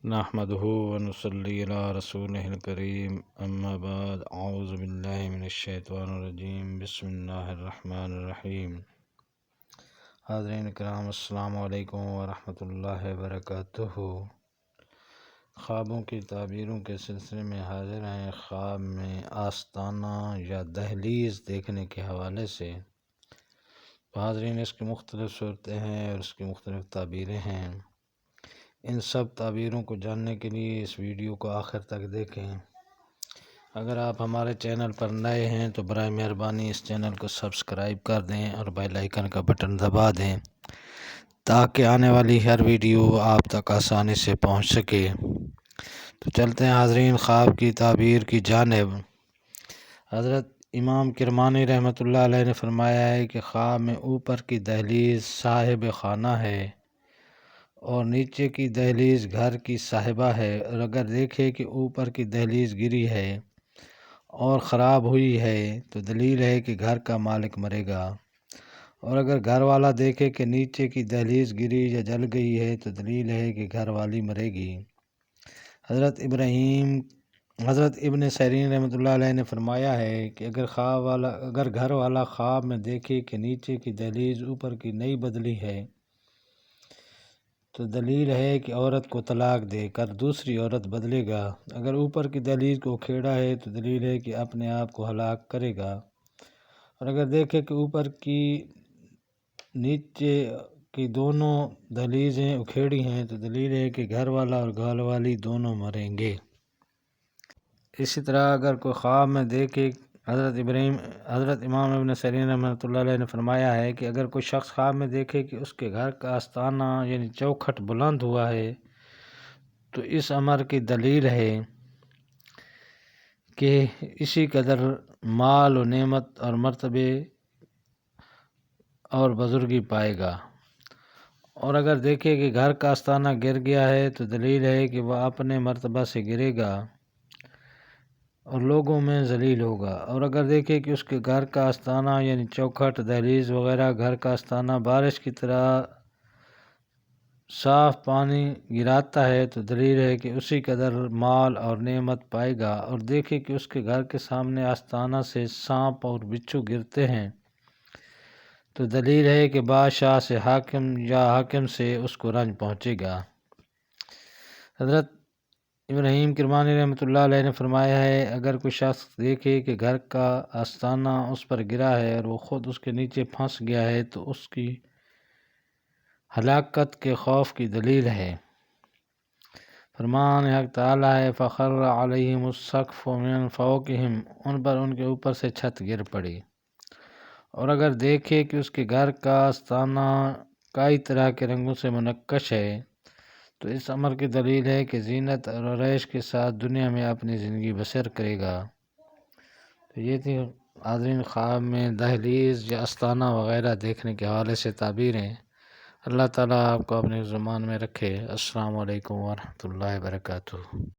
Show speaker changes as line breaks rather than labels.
نحمده ونصلي على رسوله الكريم اما بعد اعوذ باللہ من الشیطان الرجیم بسم اللہ الرحمن الرحیم۔ حاضرین کرام السلام علیکم ورحمۃ اللہ وبرکاتہ۔ خوابوں کی تعبیروں کے سلسلے میں حاضر ہیں۔ خواب میں آستانہ یا دہلیز دیکھنے کے حوالے سے حاضرین اس کی مختلف صورتیں ہیں اور اس کی مختلف تعبیریں ہیں۔ ان سب تعبیروں کو جاننے کے لیے اس ویڈیو کو آخر تک دیکھیں۔ اگر آپ ہمارے چینل پر نئے ہیں تو برائے مہربانی اس چینل کو سبسکرائب کر دیں اور بیل آئیکن کا بٹن دبا دیں تاکہ آنے والی ہر ویڈیو آپ تک آسانی سے پہنچ سکے۔ تو چلتے ہیں حاضرین خواب کی تعبیر کی جانب۔ حضرت امام کرمانی رحمۃ اللہ علیہ نے فرمایا ہے کہ خواب میں اوپر کی دہلیز صاحب خانہ ہے اور نیچے کی دہلیز گھر کی صاحبہ ہے، اور اگر دیکھے کہ اوپر کی دہلیز گری ہے اور خراب ہوئی ہے تو دلیل ہے کہ گھر کا مالک مرے گا، اور اگر گھر والا دیکھے کہ نیچے کی دہلیز گری یا جل گئی ہے تو دلیل ہے کہ گھر والی مرے گی۔ حضرت ابن سیرین رحمۃ اللہ علیہ نے فرمایا ہے کہ اگر گھر والا خواب میں دیکھے کہ نیچے کی دہلیز اوپر کی نہیں بدلی ہے تو دلیل ہے کہ عورت کو طلاق دے کر دوسری عورت بدلے گا۔ اگر اوپر کی دہلیز کو کھیڑا ہے تو دلیل ہے کہ اپنے آپ کو ہلاک کرے گا، اور اگر دیکھے کہ اوپر کی نیچے کی دونوں دہلیزیں اکھیڑی ہیں تو دلیل ہے کہ گھر والا اور گھر والی دونوں مریں گے۔ اسی طرح اگر کوئی خواب میں دیکھے، حضرت امام ابن سیرین رحمۃ اللہ علیہ نے فرمایا ہے کہ اگر کوئی شخص خواب میں دیکھے کہ اس کے گھر کا آستانہ یعنی چوکھٹ بلند ہوا ہے تو اس امر کی دلیل ہے کہ اسی قدر مال و نعمت اور مرتبے اور بزرگی پائے گا، اور اگر دیکھے کہ گھر کا آستانہ گر گیا ہے تو دلیل ہے کہ وہ اپنے مرتبہ سے گرے گا اور لوگوں میں ذلیل ہوگا، اور اگر دیکھے کہ اس کے گھر کا آستانہ یعنی چوکھٹ، دہلیز وغیرہ گھر کا آستانہ بارش کی طرح صاف پانی گراتا ہے تو دلیل ہے کہ اسی قدر مال اور نعمت پائے گا، اور دیکھے کہ اس کے گھر کے سامنے آستانہ سے سانپ اور بچھو گرتے ہیں تو دلیل ہے کہ بادشاہ سے حاکم سے اس کو رنج پہنچے گا۔ حضرت ابراہیم کرمانی رحمۃ اللہ علیہ نے فرمایا ہے اگر کوئی شخص دیکھے کہ گھر کا آستانہ اس پر گرا ہے اور وہ خود اس کے نیچے پھنس گیا ہے تو اس کی ہلاکت کے خوف کی دلیل ہے۔ فرمان حق تعالی ہے فخر علیہم السقف من فوقہم، ان پر ان کے اوپر سے چھت گر پڑی، اور اگر دیکھے کہ اس کے گھر کا آستانہ کئی طرح کے رنگوں سے منقش ہے تو اس امر کی دلیل ہے کہ زینت اور عیش کے ساتھ دنیا میں اپنی زندگی بسر کرے گا۔ تو یہ تھی حاضرین خواب میں دہلیز یا آستانہ وغیرہ دیکھنے کے حوالے سے تعبیریں۔ اللہ تعالیٰ آپ کو اپنے زمان میں رکھے۔ السلام علیکم ورحمۃ اللہ وبرکاتہ۔